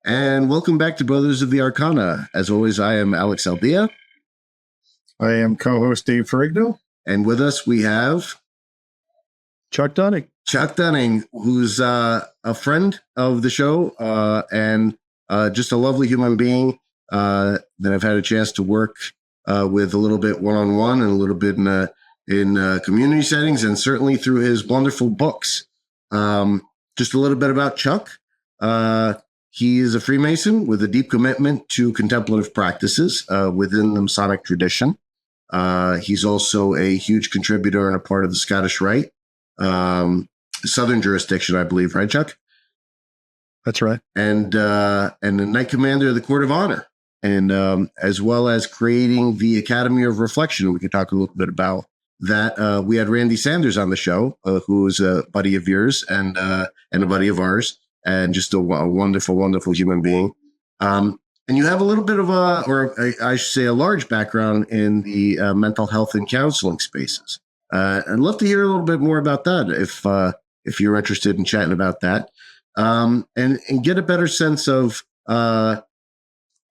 And welcome back to Brothers of the Arcana. As always, I am Alex Aldea. I am co-host Dave Ferrigno. And with us, we have Chuck Dunning. Chuck Dunning, who's a friend of the show and just a lovely human being that I've had a chance to work with a little bit one-on-one and a little bit in community settings, and certainly through his wonderful books. Just a little bit about Chuck. He is a Freemason with a deep commitment to contemplative practices within the Masonic tradition. He's also a huge contributor and a part of the Scottish Rite, Southern jurisdiction, I believe, right, Chuck? That's right. And the Knight Commander of the Court of Honor, and as well as creating the Academy of Reflection. We could talk a little bit about that. We had Randy Sanders on the show, who is a buddy of yours and a buddy of ours, and just a wonderful, wonderful human being. And you have a little bit of I should say, a large background in the mental health and counseling spaces. I'd love to hear a little bit more about that if you're interested in chatting about that, and get a better sense of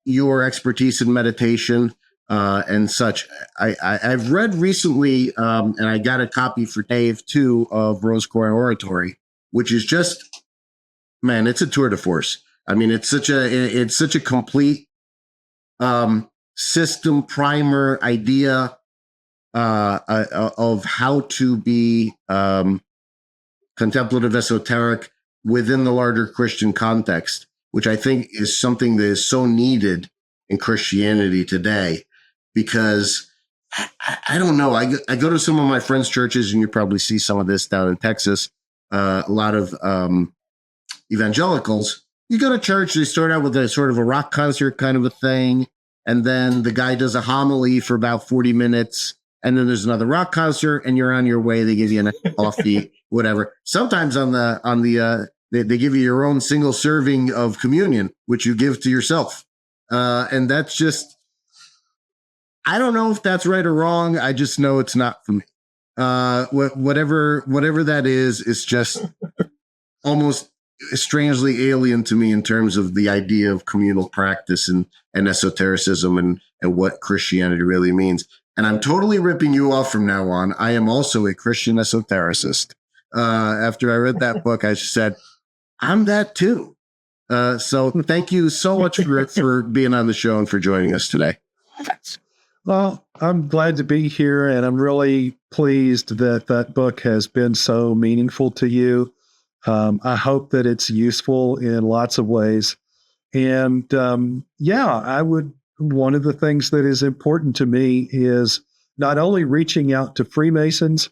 your expertise in meditation and such. I've read recently, and I got a copy for Dave too, of Rose Quarry Oratory, which is just, man, it's a tour de force. I mean, it's such a complete system primer idea of how to be contemplative esoteric within the larger Christian context, which I think is something that is so needed in Christianity today. Because I don't know, I go to some of my friends' churches, and you probably see some of this down in Texas. A lot of evangelicals. You go to church, they start out with a sort of a rock concert kind of a thing, and then the guy does a homily for about 40 minutes, and then there's another rock concert, and you're on your way. They give you a coffee, whatever. Sometimes they give you your own single serving of communion, which you give to yourself, and that's just, I don't know if that's right or wrong. I just know it's not for me. Whatever that is just almost strangely alien to me in terms of the idea of communal practice and esotericism and what Christianity really means. And I'm totally ripping you off from now on. I am also a Christian esotericist. After I read that book, I said, I'm that too. So thank you so much for being on the show and for joining us today. Well, I'm glad to be here, and I'm really pleased that book has been so meaningful to you. I hope that it's useful in lots of ways. And one of the things that is important to me is not only reaching out to Freemasons,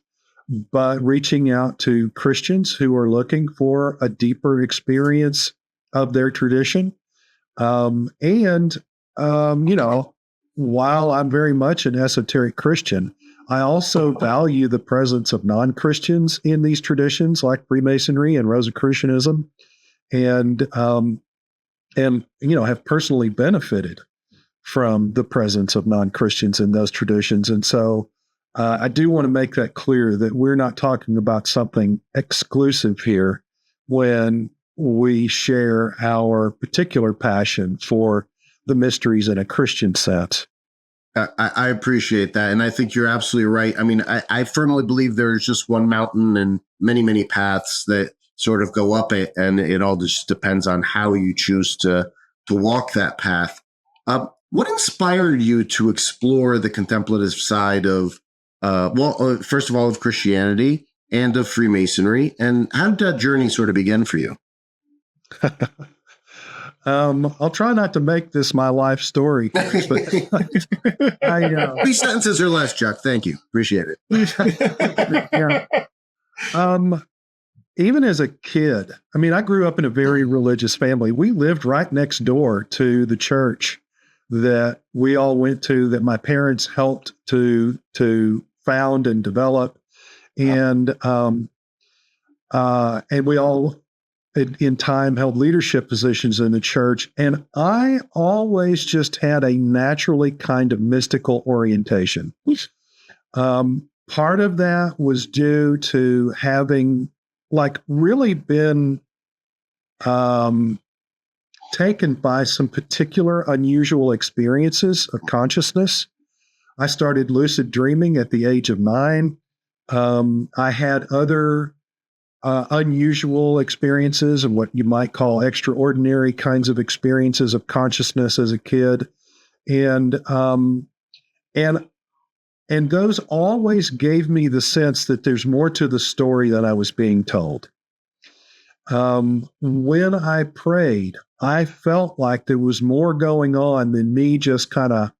but reaching out to Christians who are looking for a deeper experience of their tradition. While I'm very much an esoteric Christian, I also value the presence of non-Christians in these traditions like Freemasonry and Rosicrucianism, and have personally benefited from the presence of non-Christians in those traditions. And so I do want to make that clear that we're not talking about something exclusive here when we share our particular passion for the mysteries in a Christian sense. I appreciate that. And I think you're absolutely right. I mean, I firmly believe there's just one mountain and many, many paths that sort of go up it. And it all just depends on how you choose to walk that path. What inspired you to explore the contemplative side of, first of all, of Christianity and of Freemasonry? And how did that journey sort of begin for you? I'll try not to make this my life story. But 3 sentences or less, Chuck. Thank you. Appreciate it. Yeah. Even as a kid, I mean, I grew up in a very religious family. We lived right next door to the church that we all went to, that my parents helped to found and develop. And we all in time held leadership positions in the church. And I always just had a naturally kind of mystical orientation. Part of that was due to having really been taken by some particular unusual experiences of consciousness. I started lucid dreaming at the age of 9. I had other unusual experiences and what you might call extraordinary kinds of experiences of consciousness as a kid, and those always gave me the sense that there's more to the story than I was being told. When I prayed, I felt like there was more going on than me just kind of,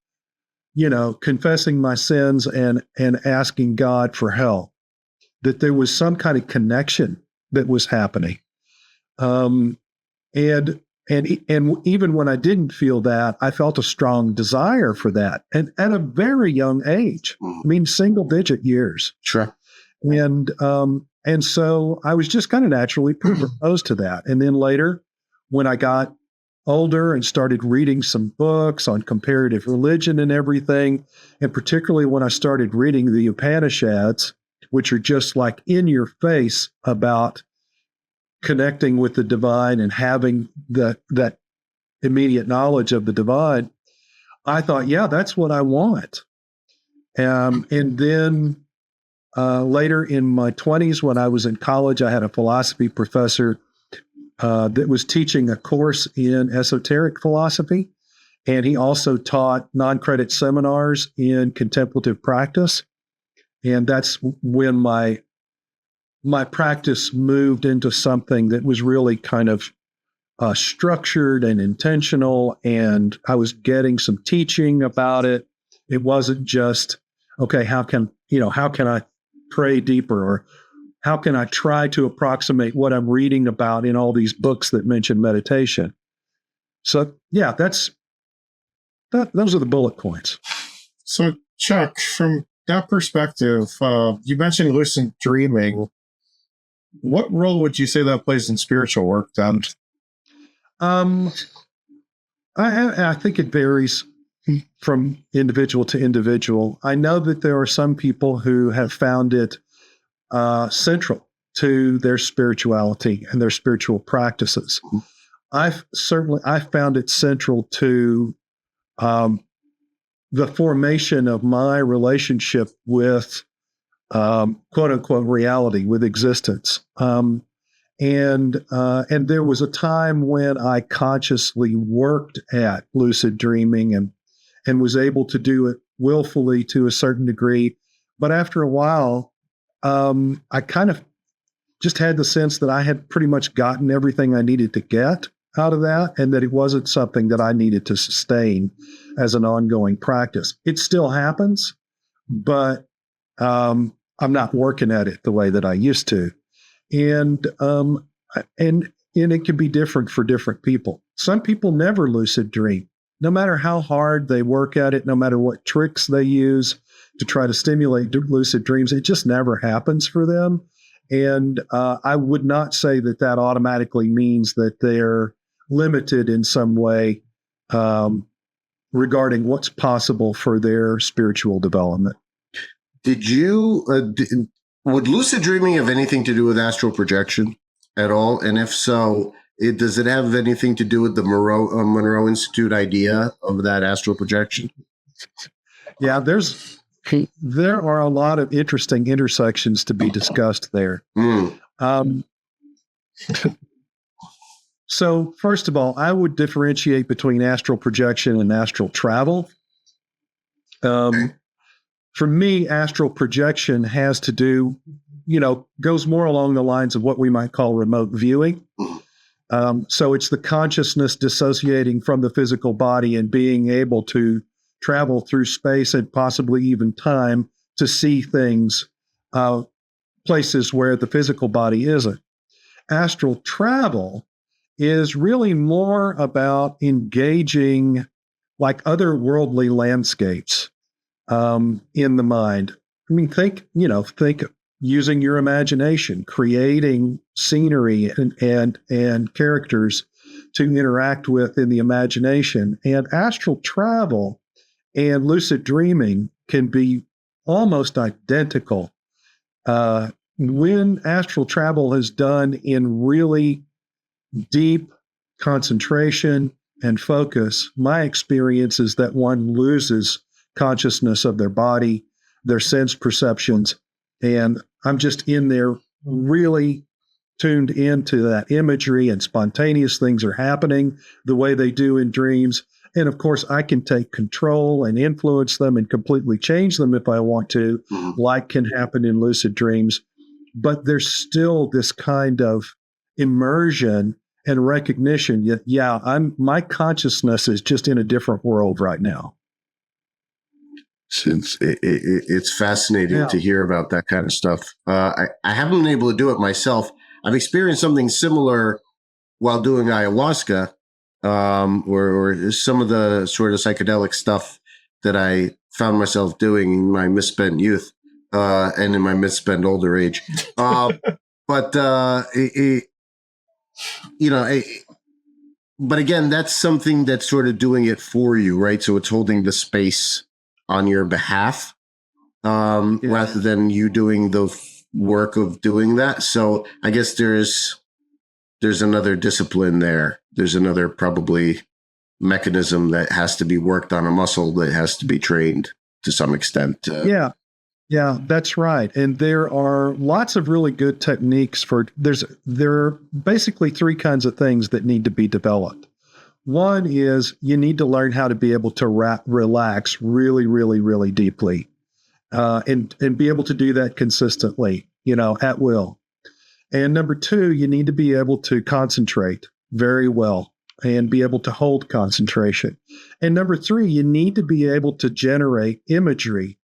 confessing my sins and asking God for help. That there was some kind of connection that was happening. And even when I didn't feel that, I felt a strong desire for that. And at a very young age, I mean, single digit years. Sure. And so I was just kind of naturally predisposed to that. And then later, when I got older and started reading some books on comparative religion and everything, and particularly when I started reading the Upanishads, which are just like in your face about connecting with the divine and having that immediate knowledge of the divine, I thought, yeah, that's what I want. And then later in my 20s, when I was in college, I had a philosophy professor that was teaching a course in esoteric philosophy. And he also taught non-credit seminars in contemplative practice. And that's when my practice moved into something that was really kind of structured and intentional. And I was getting some teaching about it. It wasn't just, okay, how can I pray deeper, or how can I try to approximate what I'm reading about in all these books that mention meditation? So yeah, those are the bullet points. So Chuck, from that perspective, you mentioned lucid dreaming. What role would you say that plays in spiritual work then? I think it varies from individual to individual. I know that there are some people who have found it central to their spirituality and their spiritual practices. I found it central to the formation of my relationship with quote unquote reality, with existence. And there was a time when I consciously worked at lucid dreaming and was able to do it willfully to a certain degree. But after a while, I kind of just had the sense that I had pretty much gotten everything I needed to get out of that, and that it wasn't something that I needed to sustain as an ongoing practice. It still happens, but I'm not working at it the way that I used to. And it can be different for different people. Some people never lucid dream. No matter how hard they work at it, no matter what tricks they use to try to stimulate lucid dreams, it just never happens for them. And I would not say that automatically means that they're limited in some way regarding what's possible for their spiritual development. Did you, would lucid dreaming have anything to do with astral projection at all? And if so, does it have anything to do with the Monroe Institute idea of that astral projection? Yeah, there are a lot of interesting intersections to be discussed there. So first of all, I would differentiate between astral projection and astral travel. For me, astral projection has to do, goes more along the lines of what we might call remote viewing. So it's the consciousness dissociating from the physical body and being able to travel through space and possibly even time to see things, places where the physical body isn't. Astral travel is really more about engaging like otherworldly landscapes in the mind. I mean, think using your imagination, creating scenery and characters to interact with in the imagination. And astral travel and lucid dreaming can be almost identical. When astral travel is done in really deep concentration and focus, my experience is that one loses consciousness of their body, their sense perceptions, and I'm just in there really tuned into that imagery, and spontaneous things are happening the way they do in dreams. And of course, I can take control and influence them and completely change them if I want to, like can happen in lucid dreams. But there's still this kind of immersion and recognition. My consciousness is just in a different world right now. It's fascinating to hear about that kind of stuff. I haven't been able to do it myself. I've experienced something similar while doing ayahuasca, or some of the sort of psychedelic stuff that I found myself doing in my misspent youth and in my misspent older age. But again, that's something that's sort of doing it for you, right? So it's holding the space on your behalf rather than you doing the work of doing that. So I guess there's another discipline there. There's another probably mechanism that has to be worked on, a muscle that has to be trained to some extent. Yeah, that's right. And there are lots of really good techniques there are basically three kinds of things that need to be developed. One is you need to learn how to be able to relax really, really, really deeply, and be able to do that consistently, at will. And number two, you need to be able to concentrate very well and be able to hold concentration. And number three, you need to be able to generate imagery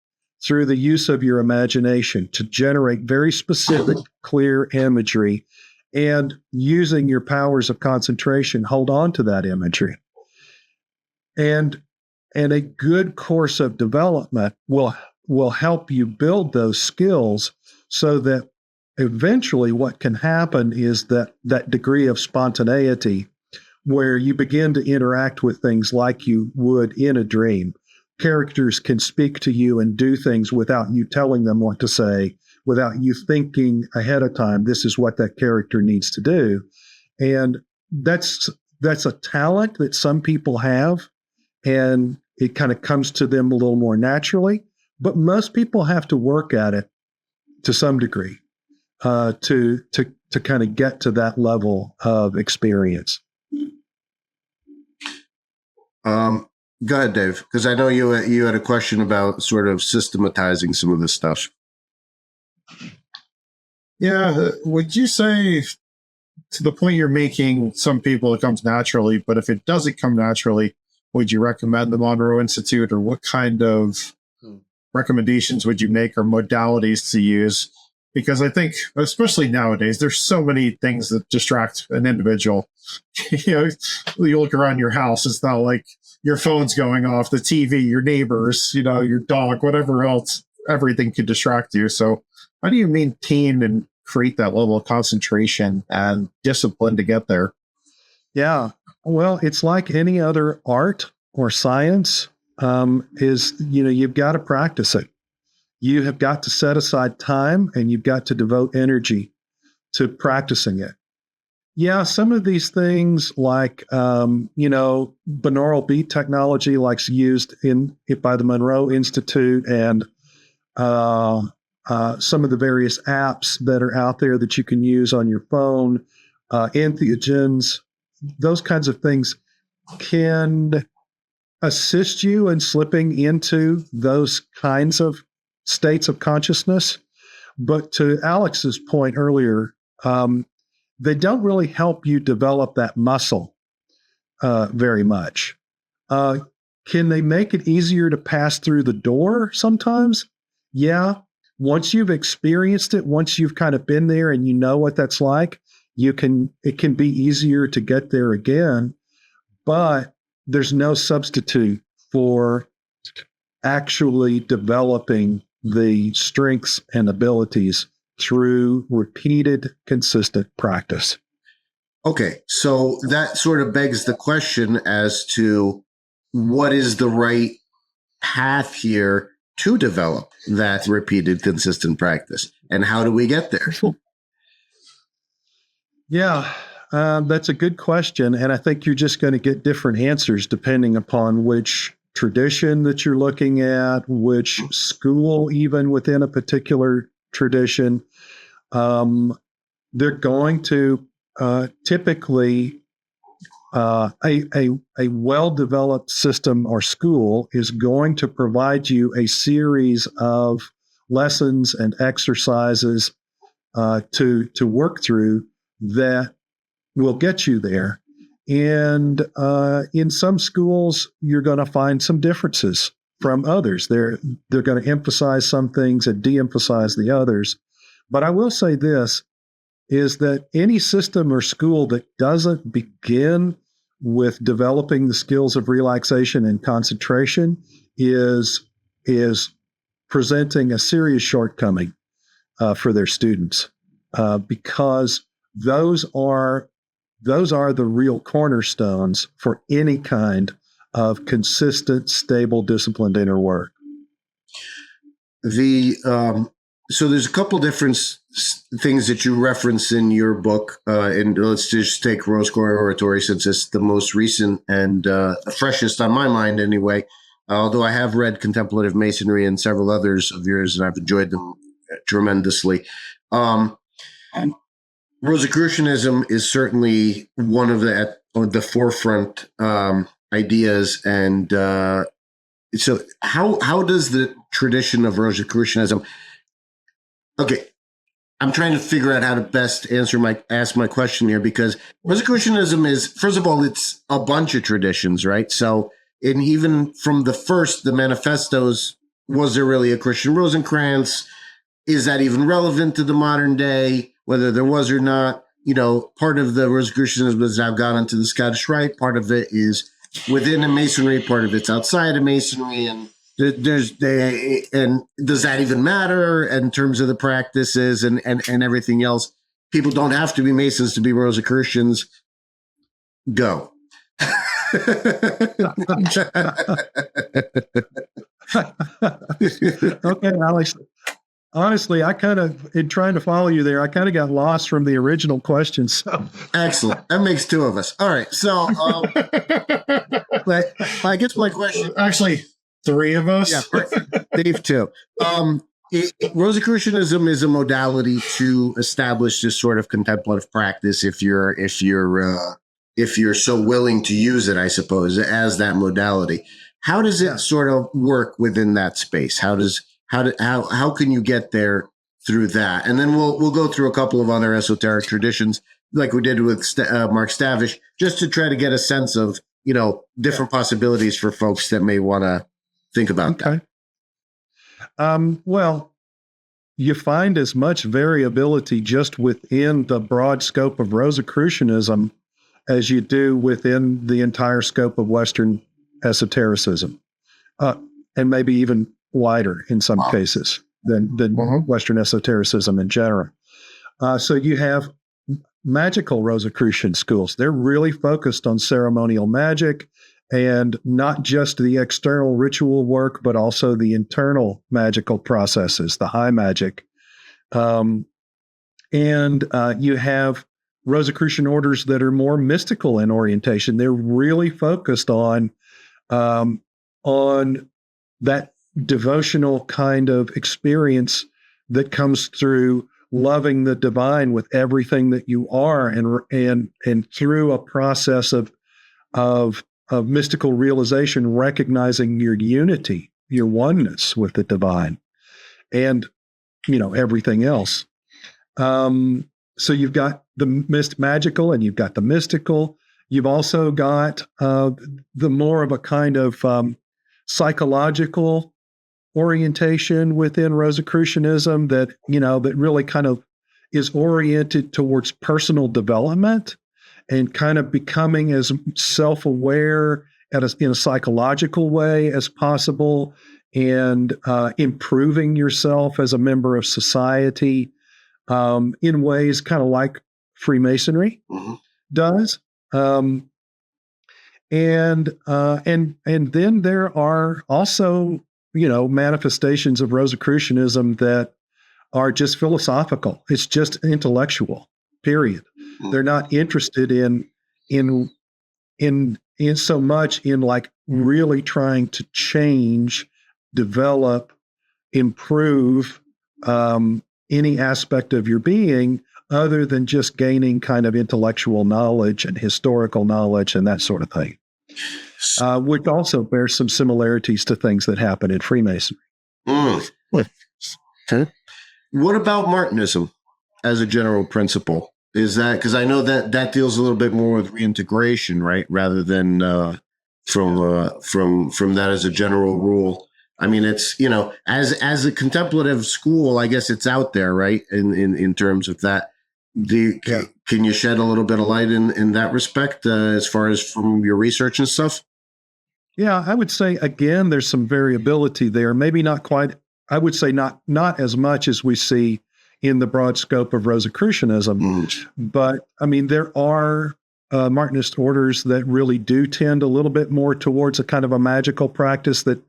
through the use of your imagination to generate very specific, clear imagery, and using your powers of concentration, hold on to that imagery. And a good course of development will help you build those skills so that eventually what can happen is that degree of spontaneity where you begin to interact with things like you would in a dream. Characters can speak to you and do things without you telling them what to say, without you thinking ahead of time, this is what that character needs to do. And that's a talent that some people have, and it kind of comes to them a little more naturally. But most people have to work at it to some degree to kind of get to that level of experience. Go ahead, Dave, because I know you had a question about sort of systematizing some of this stuff. Yeah. Would you say, to the point you're making, some people it comes naturally, but if it doesn't come naturally, would you recommend the Monroe Institute, or what kind of recommendations would you make or modalities to use? Because I think, especially nowadays, there's so many things that distract an individual. You look around your house, it's not like your phone's going off, the TV, your neighbors, your dog, whatever else, everything could distract you. So how do you maintain and create that level of concentration and discipline to get there? Yeah. Well, it's like any other art or science, you've got to practice it. You have got to set aside time and you've got to devote energy to practicing it. Yeah, some of these things like, binaural beat technology, like used by the Monroe Institute, and some of the various apps that are out there that you can use on your phone, entheogens, those kinds of things can assist you in slipping into those kinds of states of consciousness. But to Alex's point earlier, they don't really help you develop that muscle very much. Can they make it easier to pass through the door sometimes? Yeah. Once you've experienced it, once you've kind of been there and you know what that's like, it can be easier to get there again. But there's no substitute for actually developing the strengths and abilities through repeated, consistent practice. Okay, so that sort of begs the question as to what is the right path here to develop that repeated, consistent practice, and how do we get there? Yeah. That's a good question. And I think you're just going to get different answers depending upon which tradition that you're looking at, which school, even within a particular tradition. They're going to typically, a well-developed system or school is going to provide you a series of lessons and exercises to work through that will get you there. And in some schools, you're going to find some differences from others. They're going to emphasize some things and de-emphasize the others. But I will say this, is that any system or school that doesn't begin with developing the skills of relaxation and concentration is presenting a serious shortcoming for their students, because those are the real cornerstones for any kind of consistent, stable, disciplined inner work. So there's a couple different things that you reference in your book, and let's just take Rose Quarry Oratory since it's the most recent and freshest on my mind anyway, although I have read Contemplative Masonry and several others of yours, and I've enjoyed them tremendously. Rosicrucianism is certainly one of the forefront ideas, and so how does the tradition of Rosicrucianism? Okay, I'm trying to figure out how to best ask my question here, because Rosicrucianism is, first of all, it's a bunch of traditions, right? So, and even from the manifestos, was there really a Christian Rosencrantz? Is that even relevant to the modern day? Whether there was or not, part of the Rosicrucianism has now gone into the Scottish Rite. Part of it is within a Masonry. Part of it's outside of Masonry, and does that even matter in terms of the practices and everything else? People don't have to be Masons to be Rosicrucians. Go. Okay, Alex. Honestly, I kind of, in trying to follow you there, I kind of got lost from the original question. So excellent. That makes two of us. All right. So I guess my question, actually, three of us. Yeah, Dave too. Rosicrucianism is a modality to establish this sort of contemplative practice. If you're so willing to use it, I suppose, as that modality. How does it sort of work within that space? How can you get there through that? And then we'll go through a couple of other esoteric traditions, like we did with Mark Stavish, just to try to get a sense of different possibilities for folks that may want to think about that. Well, you find as much variability just within the broad scope of Rosicrucianism as you do within the entire scope of Western esotericism, and maybe even wider in some cases than Western esotericism in general. So you have magical Rosicrucian schools. They're really focused on ceremonial magic, and not just the external ritual work, but also the internal magical processes, the high magic. And you have Rosicrucian orders that are more mystical in orientation. They're really focused on that devotional kind of experience that comes through loving the divine with everything that you are, and through a process of mystical realization, recognizing your unity, your oneness with the divine, and everything else. So you've got the magical, and you've got the mystical. You've also got the more of a kind of psychological orientation within Rosicrucianism that really kind of is oriented towards personal development and kind of becoming as self-aware in a psychological way as possible, and improving yourself as a member of society in ways kind of like Freemasonry does. And then there are also manifestations of Rosicrucianism that are just philosophical. It's just intellectual, period. They're not interested in so much in like really trying to change, develop, improve any aspect of your being other than just gaining kind of intellectual knowledge and historical knowledge and that sort of thing, which also bears some similarities to things that happen in Freemasonry. Okay. What about Martinism as a general principle? Is that, because I know that deals a little bit more with reintegration, right? Rather than from that as a general rule. I mean, it's, as a contemplative school, I guess it's out there, right? In terms of that. Can you shed a little bit of light in that respect, as far as from your research and stuff? Yeah, I would say, again, there's some variability there. Maybe not quite, I would say not as much as we see in the broad scope of Rosicrucianism. But, I mean, there are Martinist orders that really do tend a little bit more towards a kind of a magical practice that,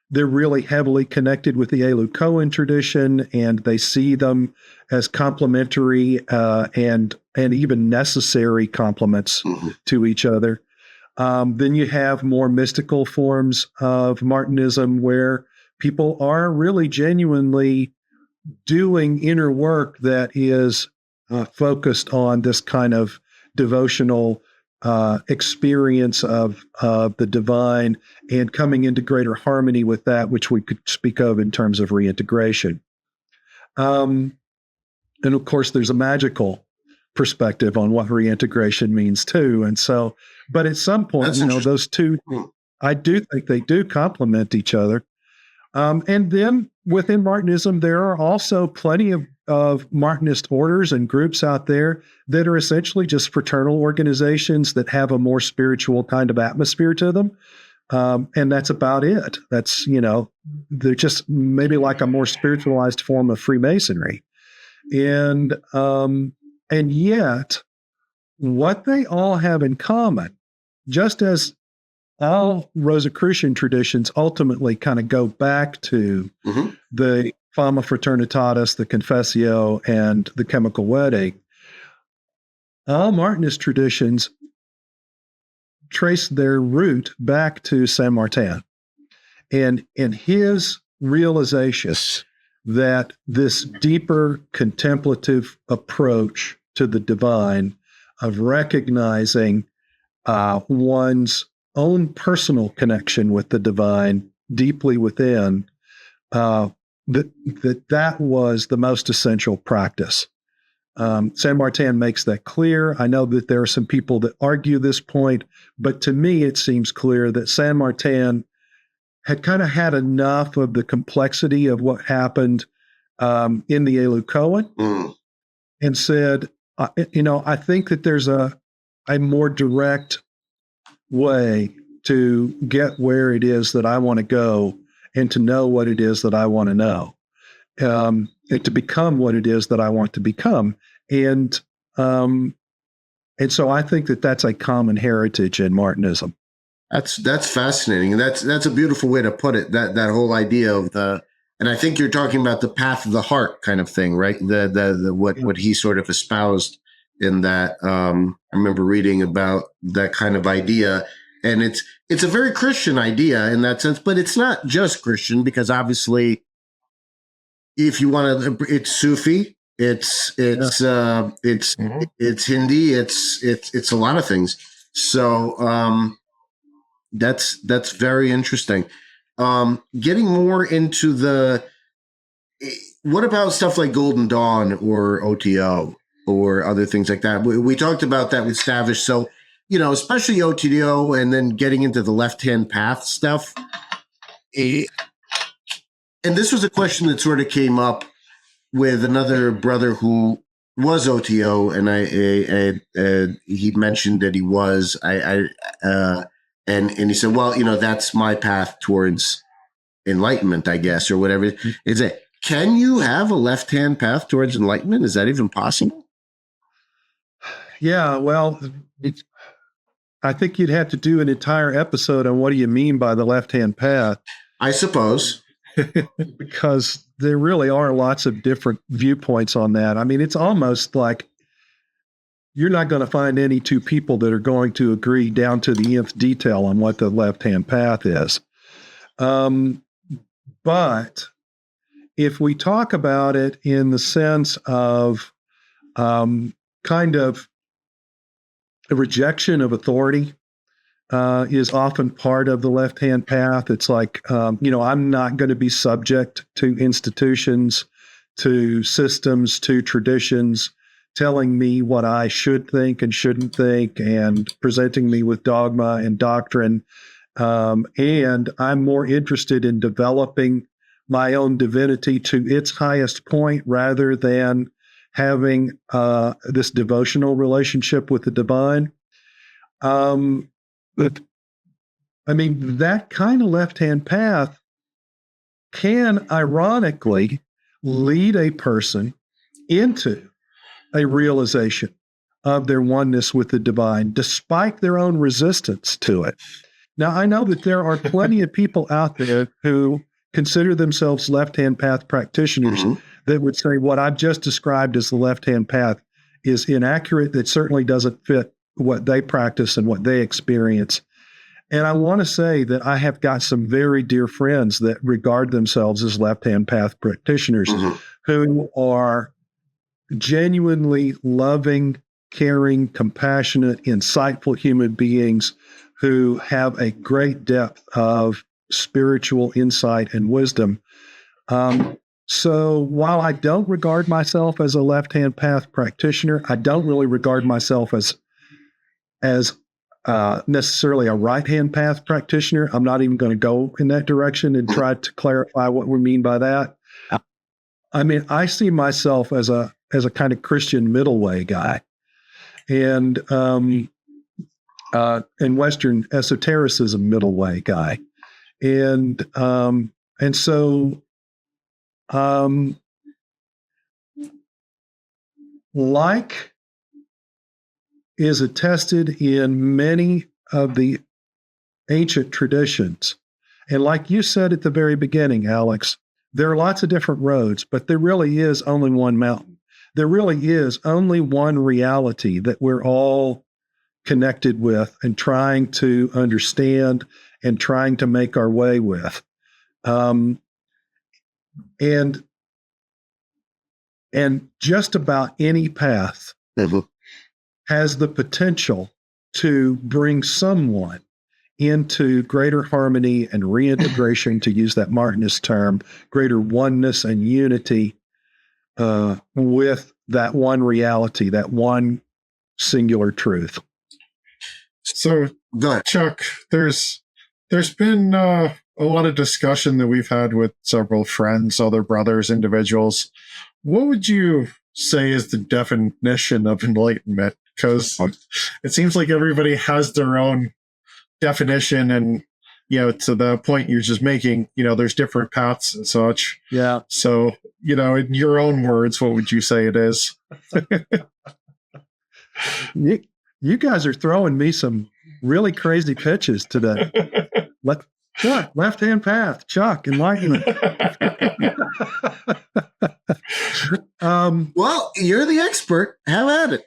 they're really heavily connected with the Elu-Kohen tradition, and they see them as complementary and even necessary complements to each other. Then you have more mystical forms of Martinism where people are really genuinely doing inner work that is focused on this kind of devotional experience of the divine and coming into greater harmony with that, which we could speak of in terms of reintegration. And of course, there's a magical perspective on what reintegration means too. And so, but at some point, those two, I do think they do complement each other. And then within Martinism, there are also plenty of Martinist orders and groups out there that are essentially just fraternal organizations that have a more spiritual kind of atmosphere to them. And that's about it. That's, they're just maybe like a more spiritualized form of Freemasonry. And yet what they all have in common, just as all Rosicrucian traditions ultimately kind of go back to the Fama Fraternitatis, the Confessio, and the chemical wedding, all Martinist traditions trace their root back to Saint Martin and his realization that this deeper contemplative approach to the divine of recognizing one's own personal connection with the divine deeply within, that was the most essential practice. Saint Martin makes that clear. I know that there are some people that argue this point, but to me it seems clear that Saint Martin had kind of had enough of the complexity of what happened in the Elu-Kohen and said, I think that there's a more direct way to get where it is that I want to go and to know what it is that I want to know, and to become what it is that I want to become. And so I think that that's a common heritage in Martinism. That's fascinating. And that's a beautiful way to put it. That whole idea of and I think you're talking about the path of the heart kind of thing, right? What he sort of espoused in that. I remember reading about that kind of idea, and it's a very Christian idea in that sense, but it's not just Christian, because obviously, if you want to, it's Sufi, it's Hindi, it's a lot of things. So that's very interesting. Getting more into what about stuff like Golden Dawn or OTO or other things like that? We talked about that with Stavish. So, especially OTO, and then getting into the left-hand path stuff. And this was a question that sort of came up with another brother who was OTO, and he mentioned that he was. And he said, well, that's my path towards enlightenment, I guess, or whatever. Is it? Can you have a left-hand path towards enlightenment? Is that even possible? Yeah, well, I think you'd have to do an entire episode on what do you mean by the left-hand path. I suppose. Because there really are lots of different viewpoints on that. I mean, it's almost like you're not going to find any two people that are going to agree down to the nth detail on what the left-hand path is. But if we talk about it in the sense of kind of a rejection of authority, is often part of the left-hand path. It's like, I'm not going to be subject to institutions, to systems, to traditions telling me what I should think and shouldn't think and presenting me with dogma and doctrine. And I'm more interested in developing my own divinity to its highest point rather than having this devotional relationship with the divine. But I mean, that kind of left-hand path can ironically lead a person into a realization of their oneness with the divine, despite their own resistance to it. Now, I know that there are plenty of people out there who consider themselves left-hand path practitioners that would say what I've just described as the left-hand path is inaccurate. That certainly doesn't fit what they practice and what they experience. And I want to say that I have got some very dear friends that regard themselves as left-hand path practitioners who are genuinely loving, caring, compassionate, insightful human beings who have a great depth of spiritual insight and wisdom. So while I don't regard myself as a left-hand path practitioner, I don't really regard myself as necessarily a right-hand path practitioner. I'm not even going to go in that direction and try to clarify what we mean by that. I mean, I see myself as a kind of Christian middle way guy, and Western esotericism middle way guy, and so like is attested in many of the ancient traditions. And like you said at the very beginning, Alex, there are lots of different roads, but there really is only one mountain. There really is only one reality that we're all connected with and trying to understand and trying to make our way with. And just about any path has the potential to bring someone into greater harmony and reintegration, to use that Martinist term, greater oneness and unity with that one reality, that one singular truth. So, Chuck, there's been a lot of discussion that we've had with several friends, other brothers, individuals. What would you say is the definition of enlightenment? Because it seems like everybody has their own definition, and to the point you're just making, there's different paths and such. Yeah. So, in your own words, what would you say it is? You guys are throwing me some really crazy pitches today. Chuck, left-hand path. Chuck, enlightenment. Well, you're the expert. Have at it.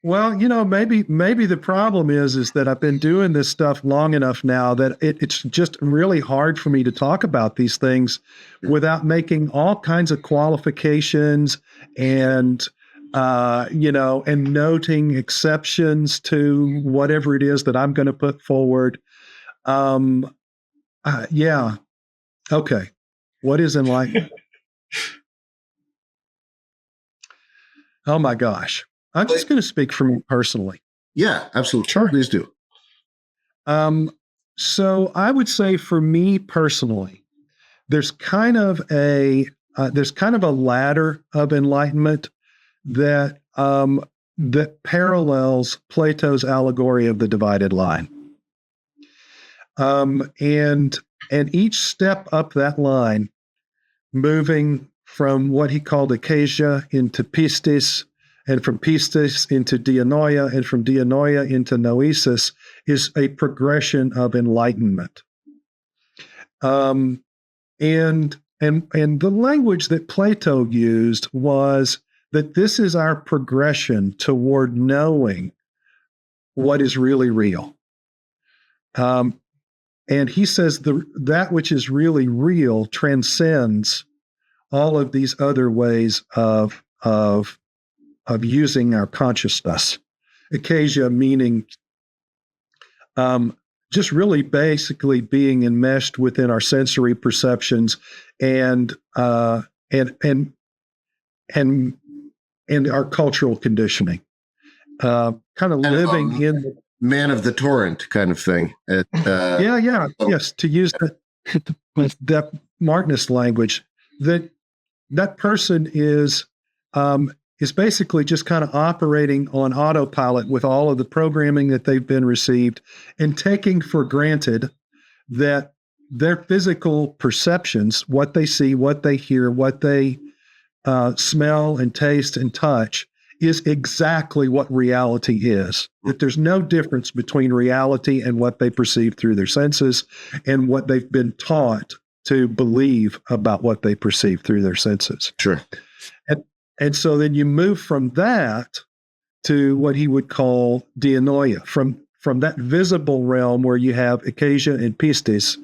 Well, maybe the problem is that I've been doing this stuff long enough now that it's just really hard for me to talk about these things without making all kinds of qualifications and and noting exceptions to whatever it is that I'm going to put forward. Yeah. Okay. What is enlightenment? Oh my gosh. I'm just going to speak for me personally. Yeah, absolutely. Sure. Please do. So I would say for me personally, there's kind of a ladder of enlightenment that parallels Plato's allegory of the divided line. And each step up that line, moving from what he called akasia into pistis, and from pistis into dianoia, and from dianoia into noesis, is a progression of enlightenment. And and the language that Plato used was that this is our progression toward knowing what is really real. And he says that which is really real transcends all of these other ways of using our consciousness. Acacia meaning just really basically being enmeshed within our sensory perceptions and our cultural conditioning. Kind of living in the man of the torrent kind of thing. Yes, to use that Martinist language, that person is basically just kind of operating on autopilot with all of the programming that they've been received and taking for granted that their physical perceptions, what they see, what they hear, what they smell and taste and touch, is exactly what reality is. That there's no difference between reality and what they perceive through their senses and what they've been taught to believe about what they perceive through their senses. Sure. And so then you move from that to what he would call dianoia, from that visible realm where you have acacia and pistis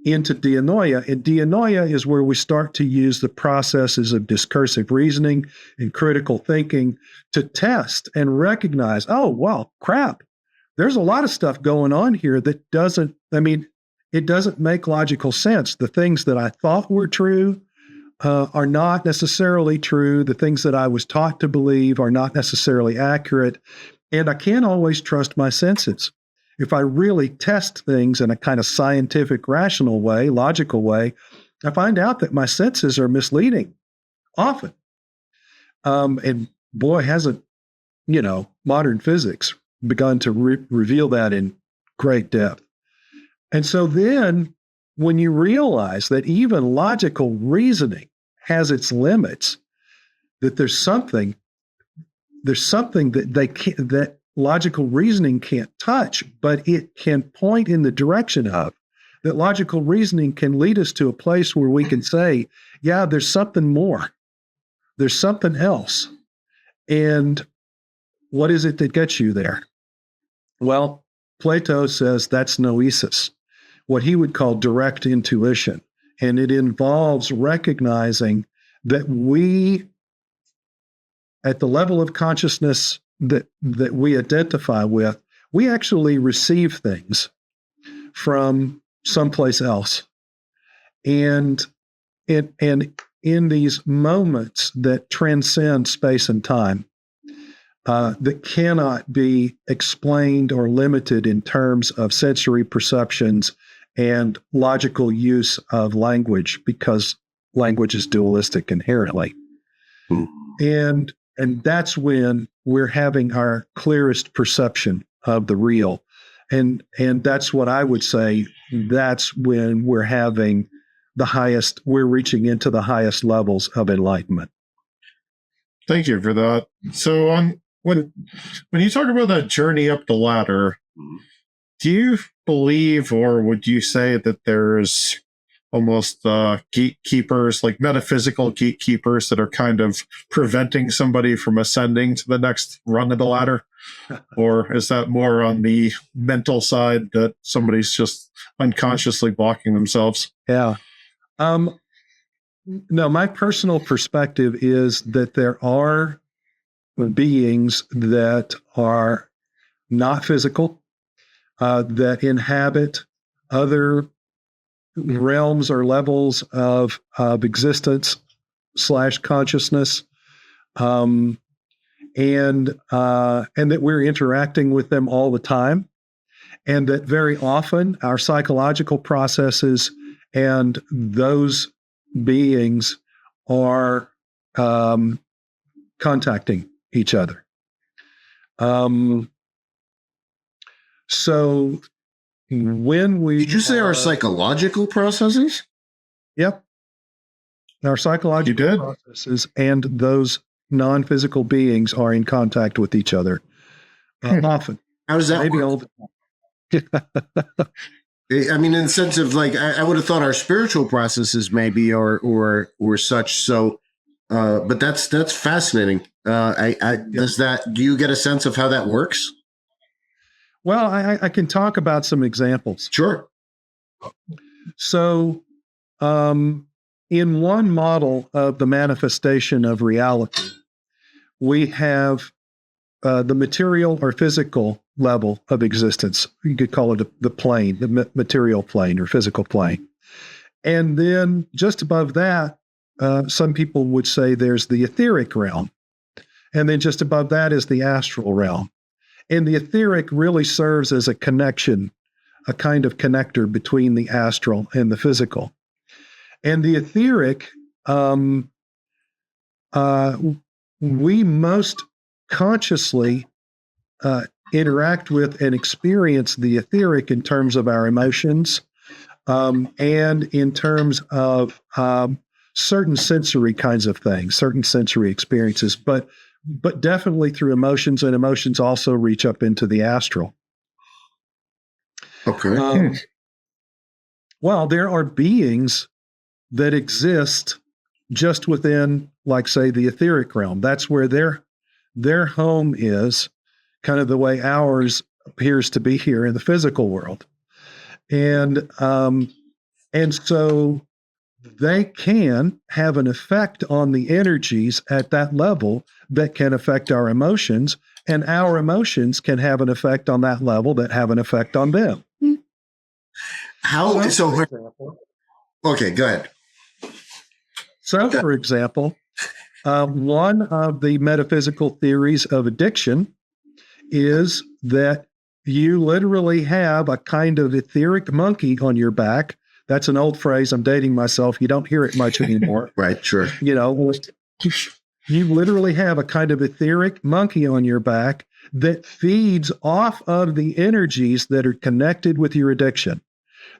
into dianoia. And dianoia is where we start to use the processes of discursive reasoning and critical thinking to test and recognize, oh, well, crap, there's a lot of stuff going on here that it doesn't make logical sense. The things that I thought were true are not necessarily true. The things that I was taught to believe are not necessarily accurate. And I can't always trust my senses. If I really test things in a kind of scientific, rational way, logical way, I find out that my senses are misleading often. And boy, hasn't, modern physics begun to reveal that in great depth. And so then when you realize that even logical reasoning has its limits, that there's something that logical reasoning can't touch, but it can point in the direction of, that logical reasoning can lead us to a place where we can say, yeah, there's something more. There's something else. And what is it that gets you there? Well, Plato says that's noesis, what he would call direct intuition. And it involves recognizing that we, at the level of consciousness that we identify with, we actually receive things from someplace else. And in these moments that transcend space and time, that cannot be explained or limited in terms of sensory perceptions and logical use of language, because language is dualistic inherently. And that's when we're having our clearest perception of the real. And that's what I would say, that's when we're reaching into the highest levels of enlightenment. Thank you for that. So when you talk about that journey up the ladder, do you believe, or would you say that there's almost gatekeepers, like metaphysical gatekeepers, that are kind of preventing somebody from ascending to the next rung of the ladder? Or is that more on the mental side, that somebody's just unconsciously blocking themselves? Yeah. No, my personal perspective is that there are beings that are not physical, that inhabit other realms or levels of existence / consciousness, and that we're interacting with them all the time, and that very often our psychological processes and those beings are contacting each other. So when we... Did you say our psychological processes? Yep. Our psychological processes and those non-physical beings are in contact with each other often. How does that Maybe work? all the time. I mean, in the sense of like, I would have thought our spiritual processes maybe or such. So, but that's fascinating. Do you get a sense of how that works? Well, I can talk about some examples. Sure. So, in one model of the manifestation of reality, we have the material or physical level of existence. You could call it the plane, the material plane or physical plane. And then just above that, some people would say there's the etheric realm. And then just above that is the astral realm. And the etheric really serves as a connection, a kind of connector between the astral and the physical. And the etheric, we most consciously interact with and experience the etheric in terms of our emotions and in terms of certain sensory kinds of things, certain sensory experiences, but definitely through emotions, and emotions also reach up into the astral. Okay. Well, there are beings that exist just within, like, say, the etheric realm. That's where their home is, kind of the way ours appears to be here in the physical world. And so they can have an effect on the energies at that level that can affect our emotions, and our emotions can have an effect on that level that have an effect on them. Okay, go ahead. So, for example, one of the metaphysical theories of addiction is that you literally have a kind of etheric monkey on your back. That's an old phrase. I'm dating myself. You don't hear it much anymore. Right, sure. You know, you literally have a kind of etheric monkey on your back that feeds off of the energies that are connected with your addiction.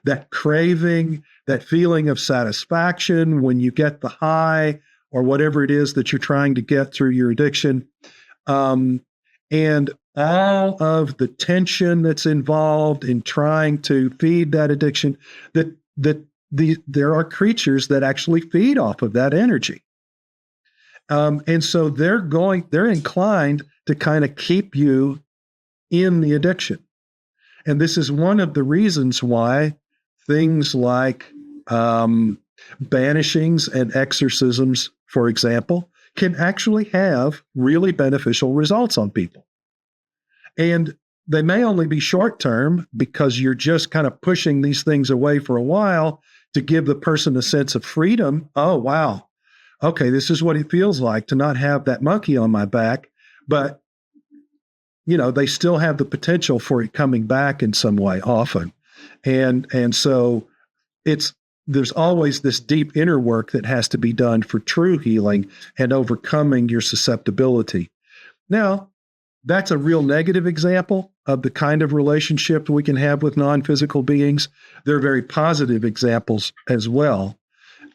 That craving, that feeling of satisfaction when you get the high or whatever it is that you're trying to get through your addiction. And all of the tension that's involved in trying to feed that addiction, there are creatures that actually feed off of that energy. And so they're inclined to kind of keep you in the addiction. And this is one of the reasons why things like banishings and exorcisms, for example, can actually have really beneficial results on people. And they may only be short-term because you're just kind of pushing these things away for a while to give the person a sense of freedom. Oh, wow. Okay, this is what it feels like to not have that monkey on my back. But, you know, they still have the potential for it coming back in some way often. And so there's always this deep inner work that has to be done for true healing and overcoming your susceptibility. Now, that's a real negative example of the kind of relationship we can have with non-physical beings. There are very positive examples as well.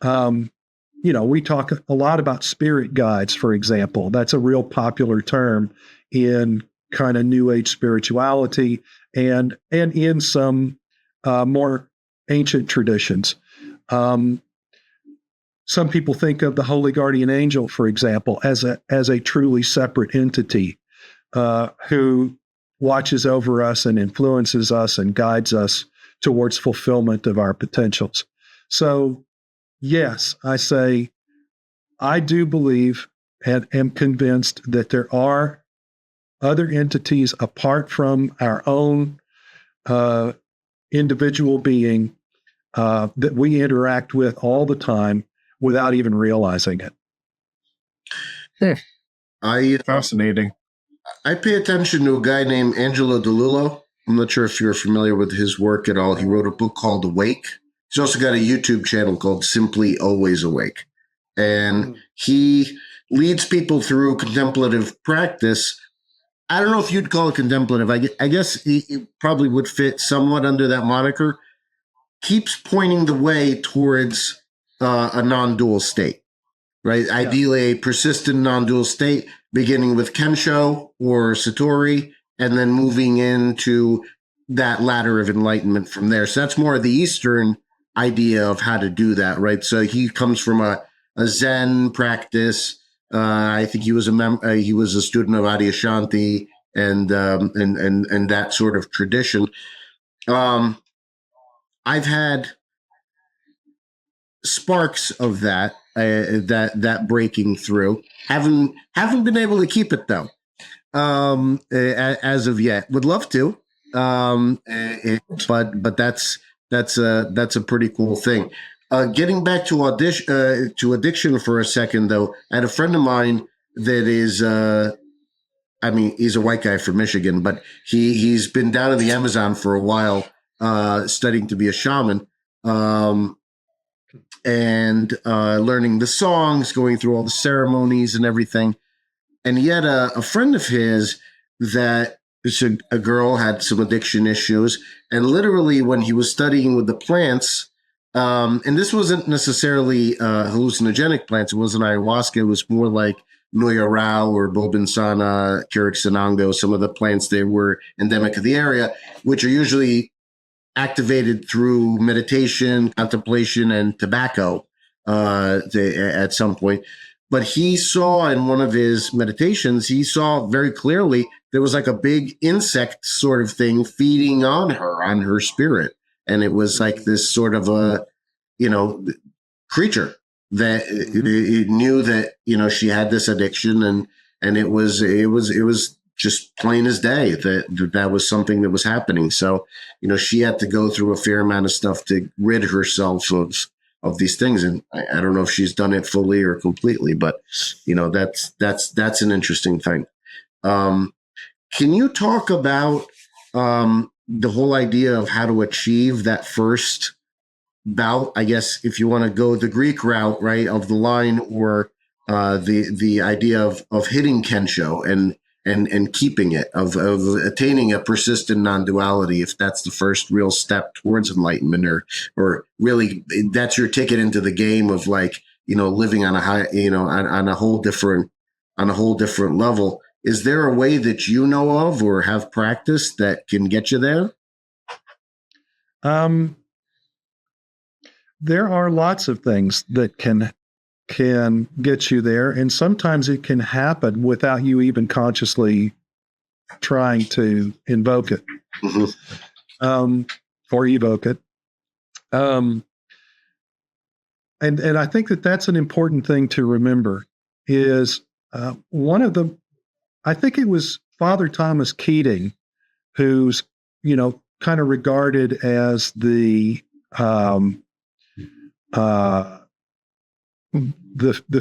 You know, we talk a lot about spirit guides, for example. That's a real popular term in kind of New Age spirituality and in some more ancient traditions. Some people think of the Holy Guardian Angel, for example, as a truly separate entity who watches over us and influences us and guides us towards fulfillment of our potentials. So, yes, I say I do believe and am convinced that there are other entities apart from our own individual being that we interact with all the time without even realizing it. Fascinating. I pay attention to a guy named Angelo DeLillo. I'm not sure if you're familiar with his work at all. He wrote a book called Awake. He's also got a YouTube channel called Simply Always Awake. And he leads people through contemplative practice. I don't know if you'd call it contemplative. I guess he probably would fit somewhat under that moniker. Keeps pointing the way towards a non-dual state, right? Yeah. Ideally, a persistent non-dual state, beginning with Kensho or Satori, and then moving into that ladder of enlightenment from there. So that's more of the Eastern idea of how to do that, right? So he comes from a Zen practice. I think he was a student of Adyashanti and that sort of tradition. I've had sparks of that breaking through. Haven't been able to keep it though, as of yet. Would love to, but that's a pretty cool thing. Getting back to addiction for a second though, I had a friend of mine that is. He's a white guy from Michigan, but he's been down in the Amazon for a while, studying to be a shaman, and learning the songs, going through all the ceremonies and everything. And he had a friend of his that a girl had some addiction issues, and literally when he was studying with the plants, and this wasn't necessarily hallucinogenic plants, it wasn't ayahuasca, it was more like Noya Rao or Bobinsana, Kiriksanango, some of the plants that were endemic of the area, which are usually activated through meditation, contemplation, and tobacco at some point. But he saw in one of his meditations, he saw very clearly there was like a big insect sort of thing feeding on her spirit. And it was like this sort of a, creature that it knew that, she had this addiction and it was just plain as day that was something that was happening. So, she had to go through a fair amount of stuff to rid herself of these things. And I don't know if she's done it fully or completely, but that's an interesting thing. Can you talk about the whole idea of how to achieve that first bout, I guess, if you want to go the Greek route, right, of the line, or the idea of hitting Kensho and keeping it, of attaining a persistent non-duality, if that's the first real step towards enlightenment, or really that's your ticket into the game of living on a high, on a whole different level. Is there a way that you know of or have practiced that can get you there? There are lots of things that can get you there, and sometimes it can happen without you even consciously trying to invoke it, or evoke it. And I think that that's an important thing to remember. Is I think it was Father Thomas Keating, who's kind of regarded as the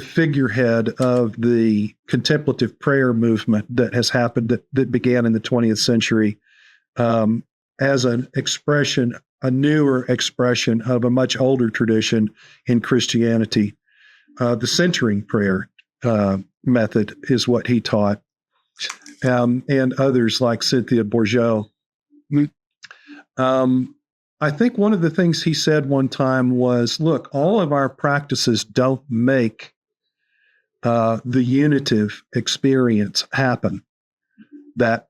figurehead of the contemplative prayer movement that has happened, that began in the 20th century, as an expression, a newer expression of a much older tradition in Christianity. The centering prayer method is what he taught, and others like Cynthia Bourgeault. I think one of the things he said one time was, look, all of our practices don't make the unitive experience happen. That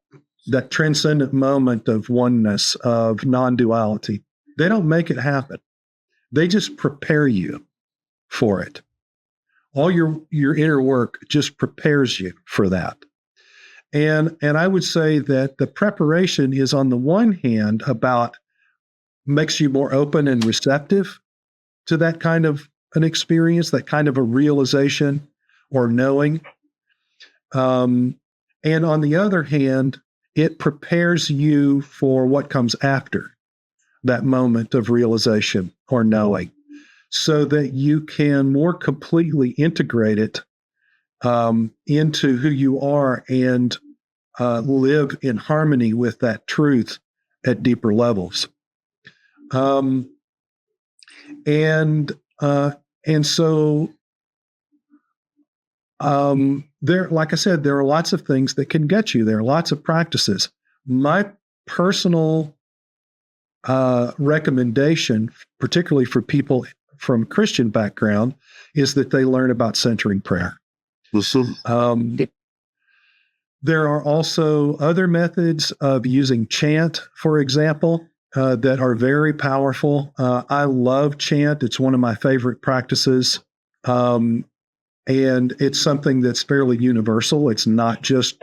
transcendent moment of oneness, of non-duality, they don't make it happen. They just prepare you for it. All your inner work just prepares you for that. And I would say that the preparation is, on the one hand, makes you more open and receptive to that kind of an experience, that kind of a realization or knowing. And on the other hand, it prepares you for what comes after that moment of realization or knowing, so that you can more completely integrate it into who you are and live in harmony with that truth at deeper levels. And so there, like I said, there are lots of things that can get you there, lots of practices. My personal recommendation, particularly for people from Christian background, is that they learn about centering prayer. There are also other methods of using chant, for example, that are very powerful. I love chant. It's one of my favorite practices. And it's something that's fairly universal. It's not just,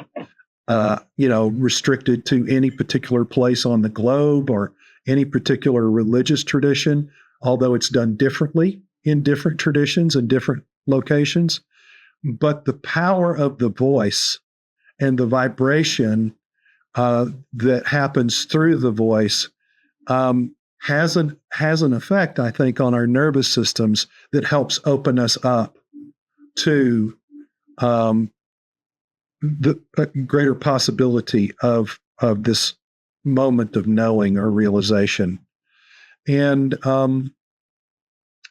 restricted to any particular place on the globe or any particular religious tradition, although it's done differently in different traditions and different locations. But the power of the voice and the vibration that happens through the voice has an effect, I think, on our nervous systems that helps open us up to the greater possibility of this moment of knowing or realization. And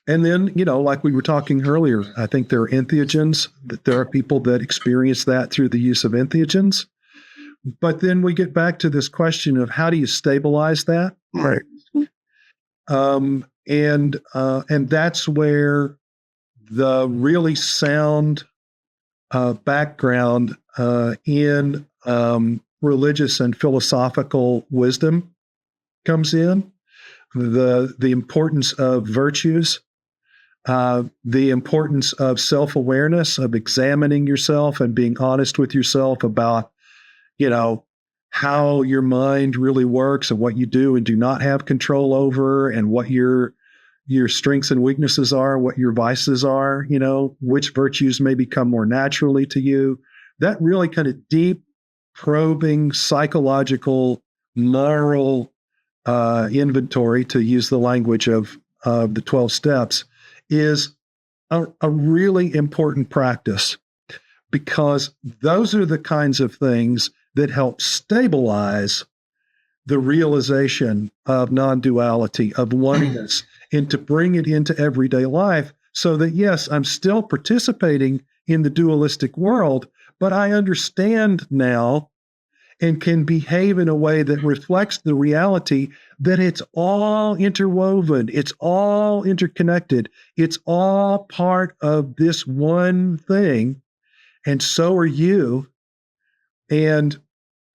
then, like we were talking earlier, I think there are entheogens, that there are people that experience that through the use of entheogens. But then we get back to this question of how do you stabilize that? Right. And that's where the really sound background in religious and philosophical wisdom comes in. The importance of virtues, the importance of self-awareness, of examining yourself and being honest with yourself about, how your mind really works and what you do and do not have control over, and what your strengths and weaknesses are, what your vices are, which virtues may become more naturally to you. That really kind of deep, probing, psychological, moral inventory, to use the language of the 12 steps, is a really important practice, because those are the kinds of things that help stabilize the realization of non-duality, of oneness, and to bring it into everyday life, so that, yes, I'm still participating in the dualistic world, but I understand now and can behave in a way that reflects the reality that it's all interwoven, it's all interconnected, it's all part of this one thing, and so are you. And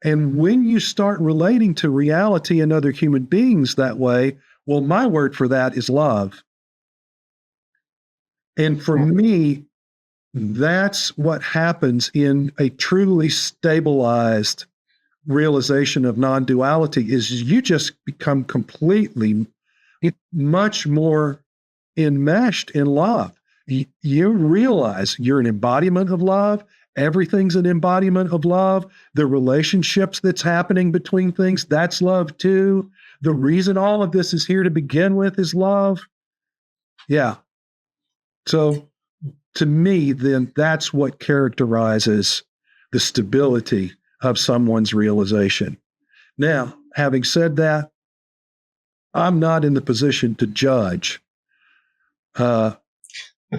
when you start relating to reality and other human beings that way, well, my word for that is love. And for me, that's what happens in a truly stabilized realization of non-duality, is you just become completely much more enmeshed in love. You realize you're an embodiment of love. Everything's an embodiment of love. The relationships that's happening between things, that's love too. The reason all of this is here to begin with is love. Yeah. So to me, then, that's what characterizes the stability of someone's realization. Now, having said that, I'm not in the position to judge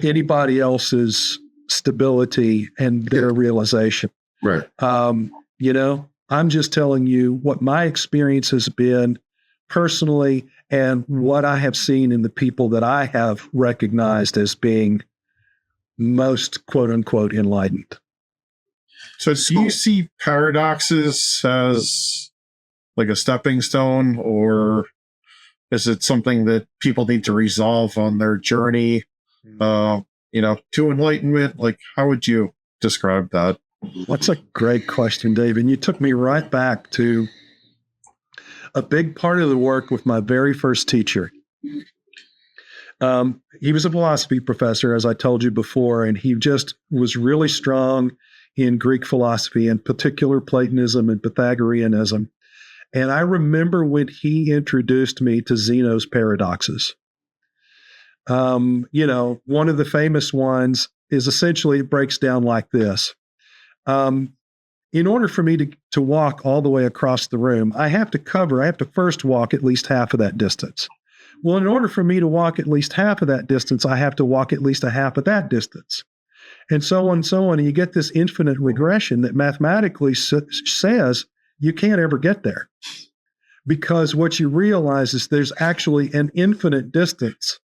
anybody else's stability and their realization. Right. I'm just telling you what my experience has been personally, and what I have seen in the people that I have recognized as being most, quote unquote, enlightened. So do you see paradoxes as like a stepping stone, or is it something that people need to resolve on their journey, to enlightenment? Like, how would you describe that? That's a great question, Dave. And you took me right back to a big part of the work with my very first teacher. He was a philosophy professor, as I told you before, and he just was really strong in Greek philosophy, in particular Platonism and Pythagoreanism. And I remember when he introduced me to Zeno's paradoxes. One of the famous ones is essentially, it breaks down like this. In order for me to walk all the way across the room, I have to first walk at least half of that distance. Well, in order for me to walk at least half of that distance, I have to walk at least a half of that distance. And so on and so on. And you get this infinite regression that mathematically says you can't ever get there. Because what you realize is there's actually an infinite distance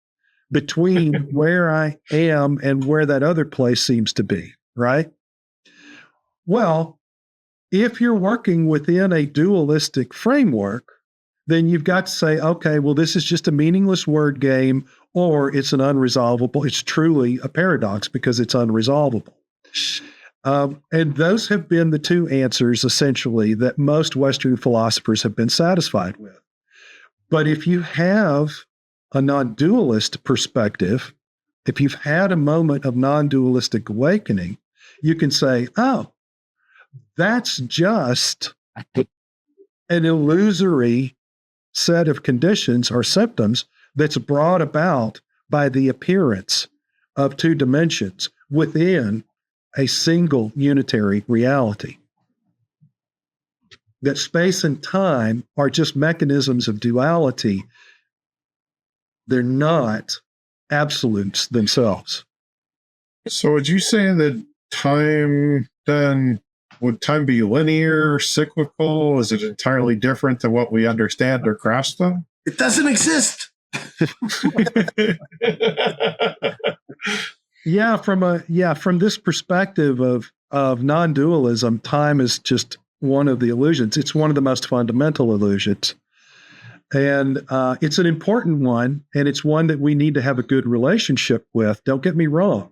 between where I am and where that other place seems to be, right? Well, if you're working within a dualistic framework, then you've got to say, okay, well, this is just a meaningless word game, or it's it's truly a paradox because it's unresolvable. And those have been the two answers, essentially, that most Western philosophers have been satisfied with. But if you have a non-dualist perspective, if you've had a moment of non-dualistic awakening, you can say, oh, that's just an illusory set of conditions or symptoms that's brought about by the appearance of two dimensions within a single unitary reality. That space and time are just mechanisms of duality. They're not absolutes themselves. So would you say that time then, would time be linear, cyclical? Is it entirely different than what we understand or grasp them? It doesn't exist. From this perspective of non-dualism, time is just one of the illusions. It's one of the most fundamental illusions. And it's an important one, and it's one that we need to have a good relationship with. Don't get me wrong.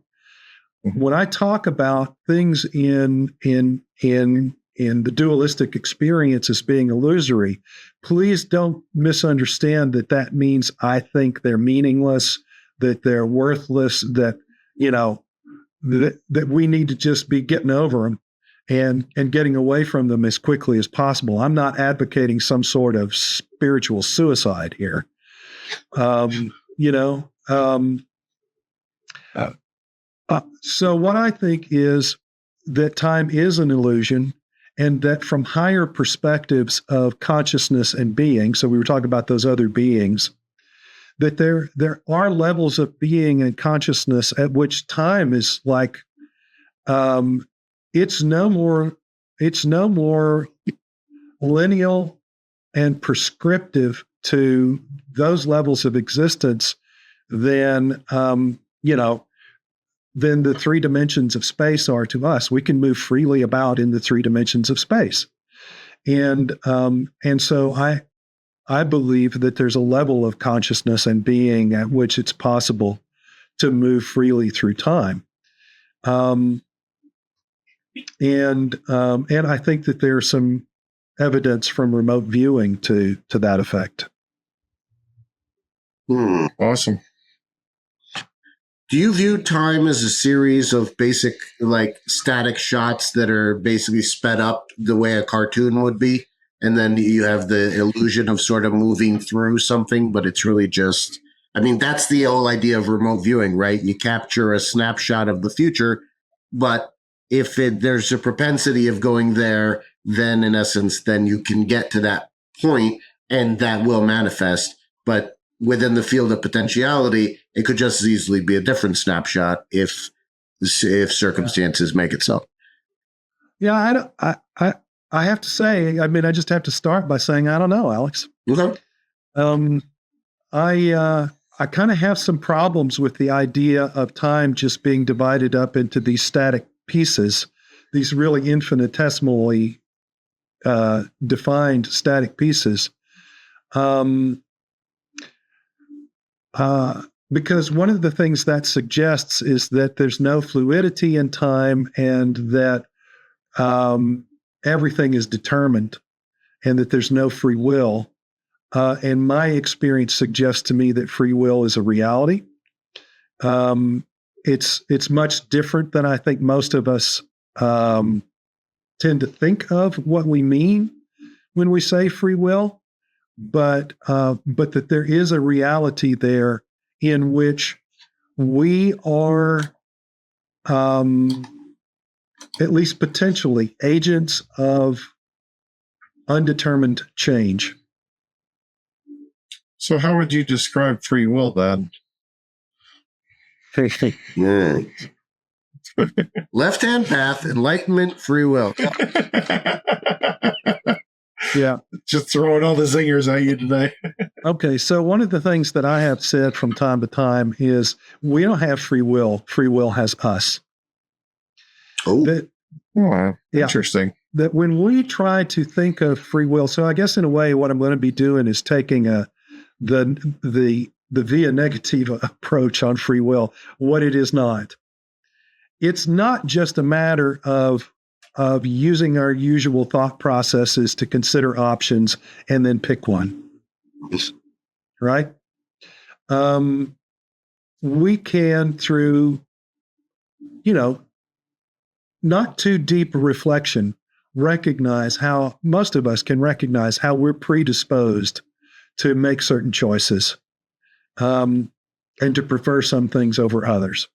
When I talk about things in the dualistic experience as being illusory, please don't misunderstand that means I think they're meaningless, that they're worthless, that that we need to just be getting over them and getting away from them as quickly as possible. I'm not advocating some sort of spiritual suicide here. So what I think is that time is an illusion, and that from higher perspectives of consciousness and being, so we were talking about those other beings, that there are levels of being and consciousness at which time is like, it's no more lineal and prescriptive to those levels of existence than the three dimensions of space are to us. We can move freely about in the three dimensions of space. And so I believe that there's a level of consciousness and being at which it's possible to move freely through time. And I think that there's some evidence from remote viewing to that effect. Awesome. Do you view time as a series of basic, like, static shots that are basically sped up the way a cartoon would be? And then you have the illusion of sort of moving through something, but it's really just, that's the whole idea of remote viewing, right? You capture a snapshot of the future, but if there's a propensity of going there, then in essence, then you can get to that point and that will manifest. But within the field of potentiality, it could just as easily be a different snapshot if circumstances make it so. Yeah, I have to say, I just have to start by saying, I don't know, Alex. Okay. I kind of have some problems with the idea of time just being divided up into these static pieces, these really infinitesimally defined static pieces. Because one of the things that suggests is that there's no fluidity in time, and that everything is determined, and that there's no free will. And my experience suggests to me that free will is a reality. It's much different than I think most of us tend to think of what we mean when we say free will, but that there is a reality there in which we are, at least potentially, agents of undetermined change. So how would you describe free will then? Yeah. Left-hand path, enlightenment, free will. Yeah. Just throwing all the zingers at you today. Okay, so one of the things that I have said from time to time is we don't have free will. Free will has us. Oh, Wow. Yeah. Interesting. that when we try to think of free will, so I guess in a way, what I'm going to be doing is taking the via negativa approach on free will, what it is not. It's not just a matter of using our usual thought processes to consider options and then pick one, right? We can, through, not too deep reflection, recognize how most of us can recognize how we're predisposed to make certain choices, and to prefer some things over others.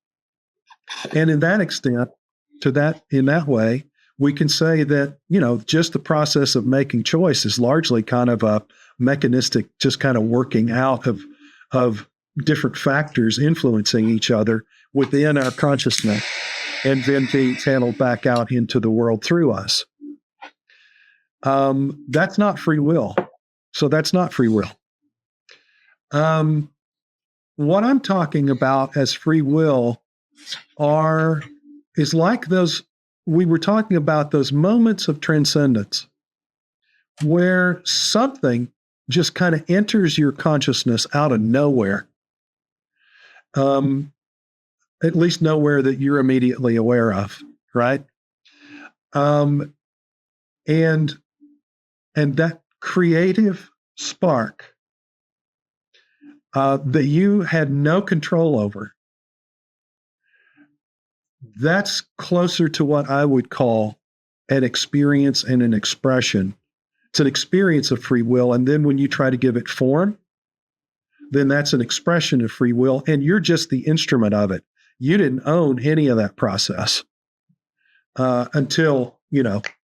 And in that extent, in that way, we can say that, just the process of making choice is largely kind of a mechanistic, just kind of working out of different factors influencing each other within our consciousness, and then being channeled back out into the world through us. That's not free will. So that's not free will. What I'm talking about as free will is like those, we were talking about those moments of transcendence where something just kind of enters your consciousness out of nowhere. At least nowhere that you're immediately aware of, right? And that creative spark that you had no control over, that's closer to what I would call an experience and an expression. It's an experience of free will. And then when you try to give it form, then that's an expression of free will. And you're just the instrument of it. You didn't own any of that process until,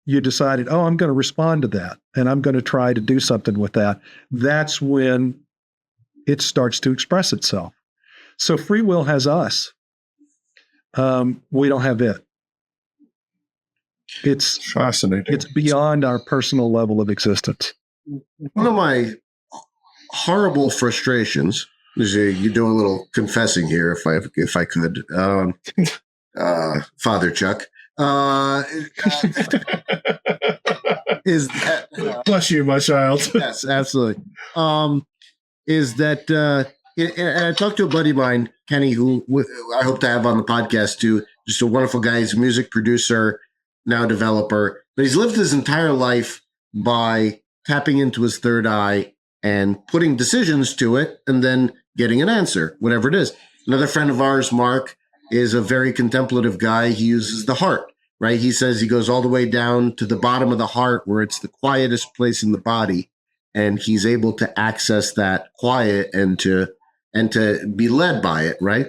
you decided, oh, I'm going to respond to that and I'm going to try to do something with that. That's when it starts to express itself. So free will has us. We don't have it. It's fascinating. It's beyond our personal level of existence. One of my horrible frustrations is you do a little confessing here, if I could, Father Chuck, is that bless you, my child. Yes, absolutely. Is that and I talked to a buddy of mine, Kenny, who I hope to have on the podcast too. Just a wonderful guy. He's a music producer, now developer, but he's lived his entire life by tapping into his third eye and putting decisions to it and then getting an answer, whatever it is. Another friend of ours, Mark, is a very contemplative guy. He uses the heart, right? He says he goes all the way down to the bottom of the heart where it's the quietest place in the body. And he's able to access that quiet and to be led by it, right?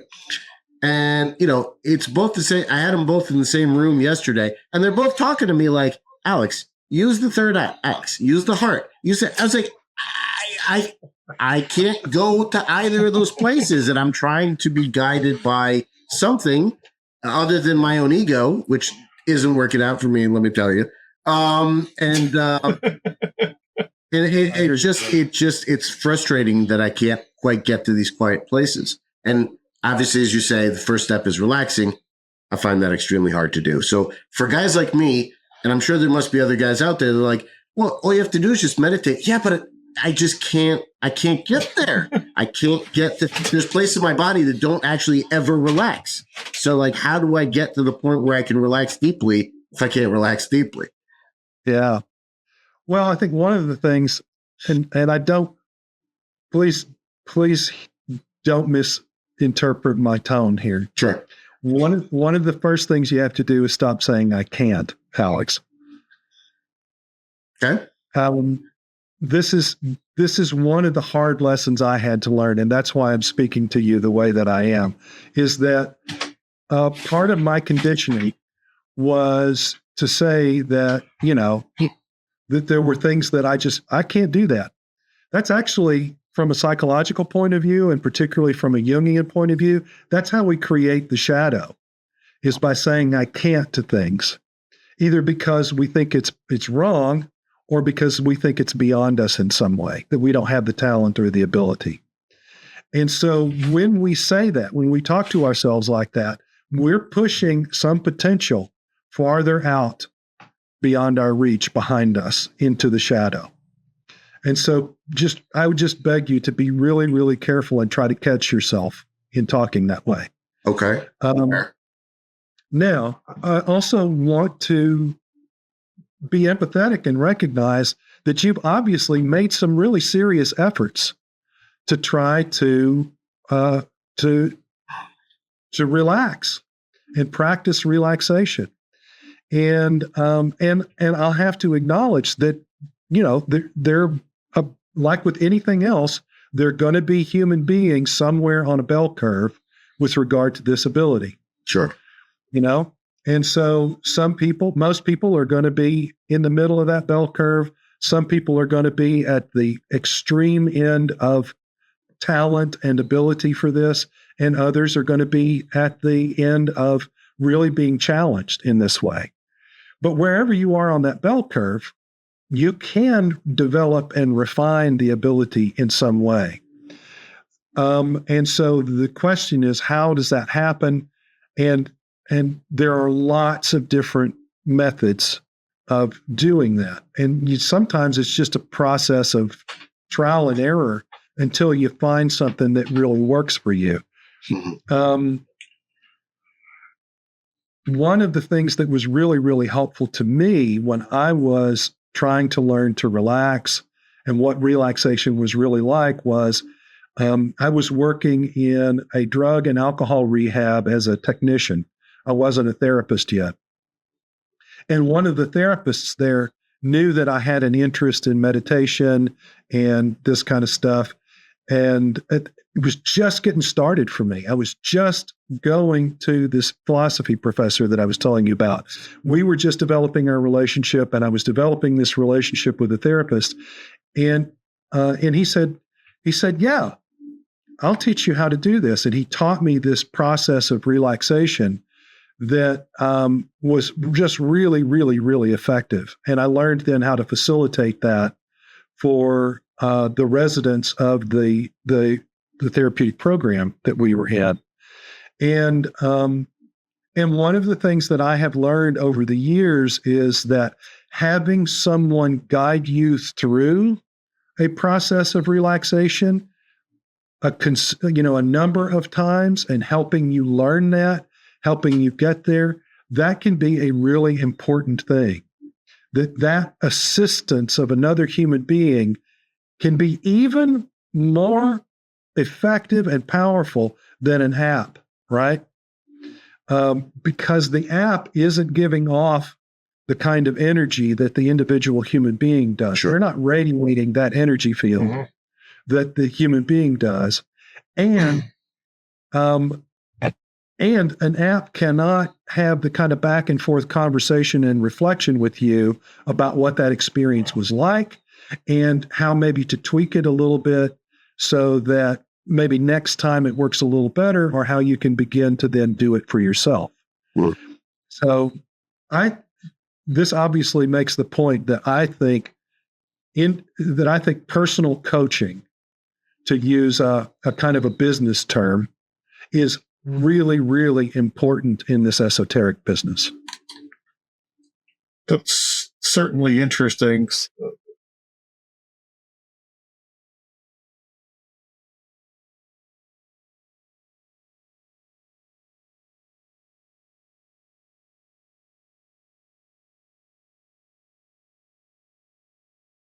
And, it's both the same. I had them both in the same room yesterday, and they're both talking to me like, Alex, use the third eye. Alex, use the heart. I was like, I can't go to either of those places, and I'm trying to be guided by something other than my own ego, which isn't working out for me, let me tell you. It's frustrating that I can't quite get to these quiet places. And obviously, as you say, the first step is relaxing. I find that extremely hard to do. So for guys like me, and I'm sure there must be other guys out there, they're like, well, all you have to do is just meditate. Yeah, but I just can't get there. I can't get there's places in my body that don't actually ever relax. So like, how do I get to the point where I can relax deeply if I can't relax deeply? Yeah. Well, I think one of the things, and I don't, please don't misinterpret my tone here. Sure. One of the first things you have to do is stop saying I can't, Alex. Okay. This is one of the hard lessons I had to learn, and that's why I'm speaking to you the way that I am, is that part of my conditioning was to say that, that there were things that I can't do that. That's actually, from a psychological point of view, and particularly from a Jungian point of view, that's how we create the shadow, is by saying I can't to things, either because we think it's wrong or because we think it's beyond us in some way, that we don't have the talent or the ability. And so when we say that, when we talk to ourselves like that, we're pushing some potential farther out beyond our reach, behind us, into the shadow. And so I would just beg you to be really, really careful and try to catch yourself in talking that way. Okay. Now, I also want to be empathetic and recognize that you've obviously made some really serious efforts to try to relax and practice relaxation. And I'll have to acknowledge that, they're like with anything else, there are going to be human beings somewhere on a bell curve with regard to this ability. Sure. And so most people are going to be in the middle of that bell curve. Some people are going to be at the extreme end of talent and ability for this, and others are going to be at the end of really being challenged in this way. But wherever you are on that bell curve, you can develop and refine the ability in some way. And so the question is, how does that happen? And there are lots of different methods of doing that. And sometimes it's just a process of trial and error until you find something that really works for you. One of the things that was really, really helpful to me when I was trying to learn to relax and what relaxation was really like was I was working in a drug and alcohol rehab as a technician. I wasn't a therapist yet. And one of the therapists there knew that I had an interest in meditation and this kind of stuff. And it was just getting started for me. I was just going to this philosophy professor that I was telling you about. We were just developing our relationship, and I was developing this relationship with a therapist. And he said, yeah, I'll teach you how to do this. And he taught me this process of relaxation that was just really, really, really effective. And I learned then how to facilitate that for the residents of the therapeutic program that we were in. And one of the things that I have learned over the years is that having someone guide you through a process of relaxation, a number of times, and helping you learn that, helping you get there, that can be a really important thing. That assistance of another human being can be even more effective and powerful than an app, right? Because the app isn't giving off the kind of energy that the individual human being does. Sure. They're not radiating that energy field that the human being does. And an app cannot have the kind of back and forth conversation and reflection with you about what that experience was like and how maybe to tweak it a little bit so that maybe next time it works a little better, or how you can begin to then do it for yourself. Right. So this obviously makes the point that I think personal coaching, to use a kind of a business term, is really, really important in this esoteric business. That's certainly interesting.